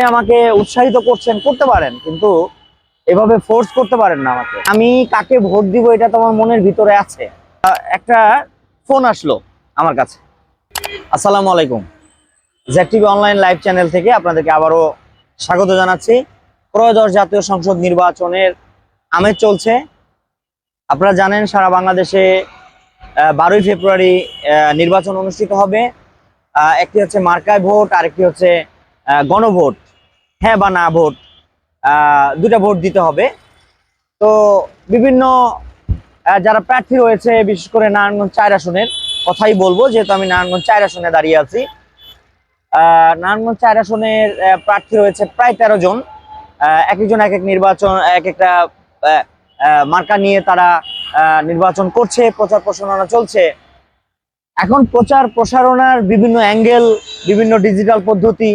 আমাকে উৎসাহিত করছেন, করতে পারেন, কিন্তু এভাবে ফোর্স করতে পারেন না আমাকে। আমি কাকে ভোট দিব এটা তো আমার মনের ভিতরে আছে। একটা ফোন আসলো আমার কাছে। আসসালামু আলাইকুম। Jack TV online live channel থেকে আপনাদেরকে আবারও স্বাগত জানাচ্ছি। ত্রয়োদশ জাতীয় সংসদ নির্বাচনের আমেজ চলছে। আপনারা জানেন সারা বাংলাদেশে 12ই ফেব্রুয়ারি নির্বাচন অনুষ্ঠিত হবে। একটি হচ্ছে মার্কায় ভোট, আরেকটি হচ্ছে গণভোট, হ্যাঁ বা না ভোট, দুটা ভোট দিতে হবে। তো বিভিন্ন যারা প্রার্থী রয়েছে, বিশেষ করে নারায়ণগঞ্জ 4 আসনের কথাই বলবো, যেহেতু আমি নারায়ণগঞ্জ 4 আসনে দাঁড়িয়ে আছি। নারায়ণগঞ্জ 4 আসনের প্রার্থী রয়েছে প্রায় 13 জন। এক একজন এক এক নির্বাচন, এক একটা মার্কা নিয়ে তারা নির্বাচন করছে, প্রচার প্রচারণা চলছে। এখন প্রচার প্রসারণার বিভিন্ন অ্যাঙ্গেল, বিভিন্ন ডিজিটাল পদ্ধতি,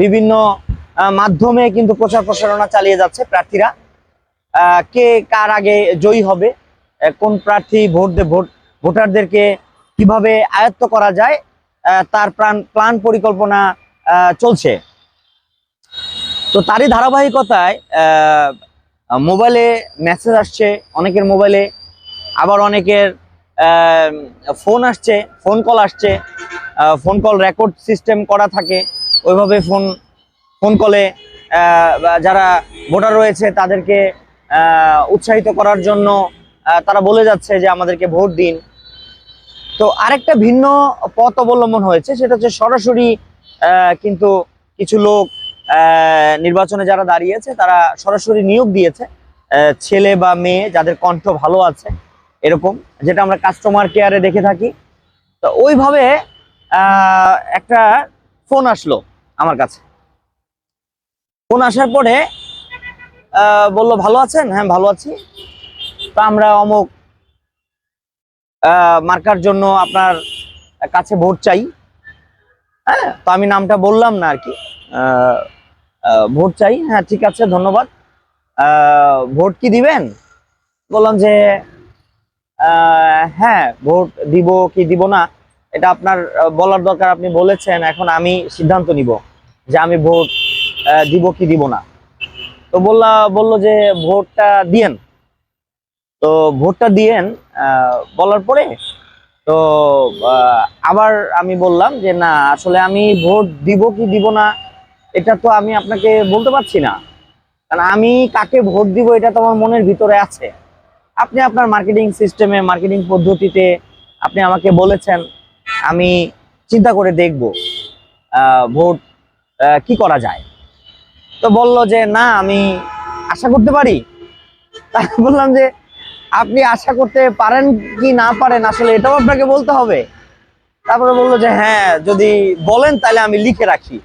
বিভিন্ন মাধ্যমে কিন্তু প্রচার প্রসারণা চালিয়ে যাচ্ছে প্রার্থীরা। কে কার আগে জয়ী হবে, কোন প্রার্থী ভোটারদেরকে কিভাবে আয়ত্ত করা যায়, তার প্ল্যান পরিকল্পনা চলছে। তো তারই ধারাবাহিকতায় মোবাইলে মেসেজ আসছে অনেকের মোবাইলে, আবার অনেকের ফোন আসছে, ফোন কল আসছে। ফোন কল রেকর্ড সিস্টেম করা থাকে, ওইভাবে ফোন কলে যারা ভোটার রয়েছে তাদেরকে উৎসাহিত করার জন্য তারা বলে যাচ্ছে যে আমাদেরকে ভোট দিন। তো আরেকটা ভিন্ন পথ অবলম্বন হয়েছে, সেটা হচ্ছে সরাসরি কিন্তু কিছু লোক নির্বাচনে যারা দাঁড়িয়েছে তারা সরাসরি নিয়োগ দিয়েছে, ছেলে বা মেয়ে যাদের কণ্ঠ ভালো আছে এরকম, যেটা আমরা কাস্টমার কেয়ারে দেখে থাকি। তো ওইভাবে একটা ফোন আসলো আমার কাছে। ফোন আসার পরে বললো, ভালো আছেন? হ্যাঁ ভালো আছি। তো আমরা অমুক মার্কার জন্য আপনার কাছে ভোট চাই। হ্যাঁ, তো আমি নামটা বললাম না আর কি। ভোট চাই, হ্যাঁ ঠিক আছে ধন্যবাদ। ভোট কি দিবেন? বললাম যে হ্যাঁ ভোট দিব কি দিব না এটা আপনার বলার দরকার, আপনি বলেছেন, এখন আমি সিদ্ধান্ত নিব যে আমি ভোট দিব কি দিব না। তো বললো যে ভোটটা দিয়েন। তো ভোটটা দিয়েন বলার পরে তো আবার আমি বললাম যে না, আসলে আমি ভোট দিব কি দিব না এটা তো আমি আপনাকে বলতে পারছি না, কারণ আমি কাকে ভোট দিব এটা তো আমার মনের ভিতরে আছে। আপনি আপনার মার্কেটিং সিস্টেমে, মার্কেটিং পদ্ধতিতে আপনি আমাকে বলেছেন, আমি চিন্তা করে দেখব ভোট কি করা যায়। তো বলল যে না, আমি আশা করতে পারি। তাই বললাম যে আপনি আশা করতে পারেন কি না পারেন আসলে এটাও আপনাকে বলতে হবে। তারপরে বললো যে হ্যাঁ যদি বলেন তাহলে আমি লিখে রাখি।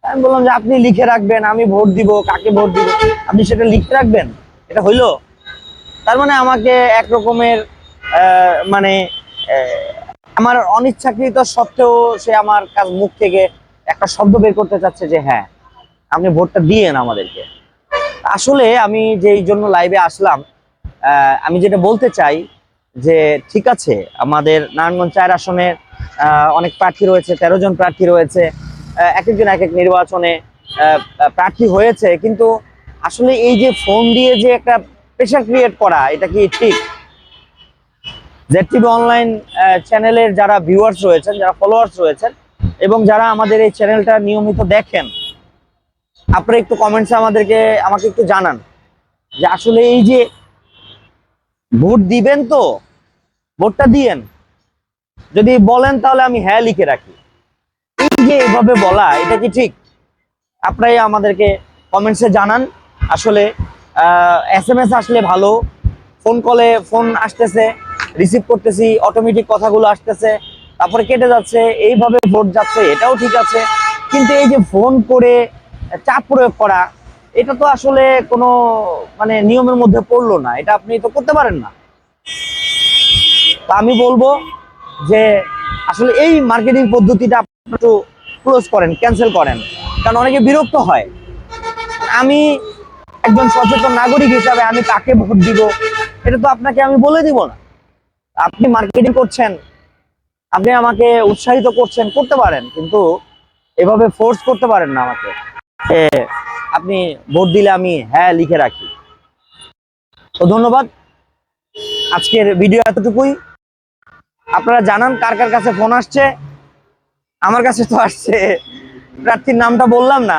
আমি বললাম যে আপনি লিখে রাখবেন, আমি ভোট দিব, কাকে ভোট দিব আপনি সেটা লিখে রাখবেন, এটা হইলো? তার মানে আমাকে এক রকমের মানে আমার অনিচ্ছাকৃত সত্ত্বেও সে আমার মুখ থেকে একটা শব্দ বের করতে চাচ্ছে যে হ্যাঁ আপনি ভোটটা দিয়েন আমাদেরকে। আসলে আমি যেই জন্য লাইভে আসলাম, আমি যেটা বলতে চাই যে ঠিক আছে, আমাদের নারায়ণগঞ্জ 4 আসনের অনেক প্রার্থী রয়েছে, 13 জন প্রার্থী রয়েছে, এক একজন এক এক নির্বাচনে প্রার্থী হয়েছে, কিন্তু আসলে এই যে ফোন দিয়ে যে একটা প্রেশার ক্রিয়েট করা, এটা কি ঠিক? জ্যাক টিভি অনলাইন চ্যানেলের যারা ভিউয়ার্স রয়েছেন, যারা ফলোয়ার্স রয়েছেন এবং যারা আমাদের এই চ্যানেলটা নিয়মিত দেখেন, আপনারা একটু কমেন্টসে আমাকে একটু জানান যে আসলে এই যে ভোট দিবেন তো ভোটটা দিয়েন, যদি বলেন তাহলে আমি হ্যাঁ লিখে রাখি। এই যে এভাবে বলা, এটা কি ঠিক? আপনারাই আমাদেরকে কমেন্টসে জানান। আসলে SMS আসলে ভালো, ফোন কলে ফোন আসতেছে, রিসিভ করতেছি, অটোমেটিক কথাগুলো আসতেছে, তারপরে কেটে যাচ্ছে, এইভাবে ভোট যাচ্ছে, এটাও ঠিক আছে। কিন্তু এই যে ফোন করে চাপ প্রয়োগ করা, এটা তো আসলে কোনো মানে নিয়মের মধ্যে পড়লো না, এটা আপনি তো করতে পারেন না। তো আমি বলবো যে আসলে এই মার্কেটিং পদ্ধতিটা আপনি একটু ক্লোজ করেন, ক্যান্সেল করেন, কারণ অনেকে বিরক্ত হয়। আমি একজন সচেতন নাগরিক হিসাবে আমি কাকে ভোট দিব এটা তো আপনাকে আমি বলে দিব না। আপনি মার্কেটিং করছেন, আপনি আমাকে উৎসাহিত করছেন, করতে পারেন, কিন্তু এভাবে ফোর্স করতে পারেন না আমাকে। এ, আপনি ভোট দিলে আমি হ্যাঁ লিখে রাখি। তো ধন্যবাদ, আজকের ভিডিও এতটুকুই। আপনারা জানান কার কার কাছে ফোন আসছে। আমার কাছে তো আসছে, প্রার্থীর নামটা বললাম না।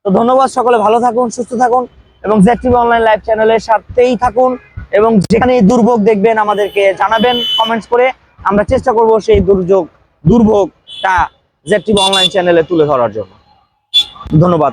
তো ধন্যবাদ, সকলে ভালো থাকুন, সুস্থ থাকুন এবং ZTV অনলাইন লাইভ চ্যানেলের সাথেই থাকুন। এবং যেখানে দুর্ভোগ দেখবেন আমাদেরকে জানাবেন কমেন্টস করে, আমরা চেষ্টা করব সেই দুর্ভোগটা ZTV অনলাইন চ্যানেলে তুলে ধরার জন্য। ধন্যবাদ।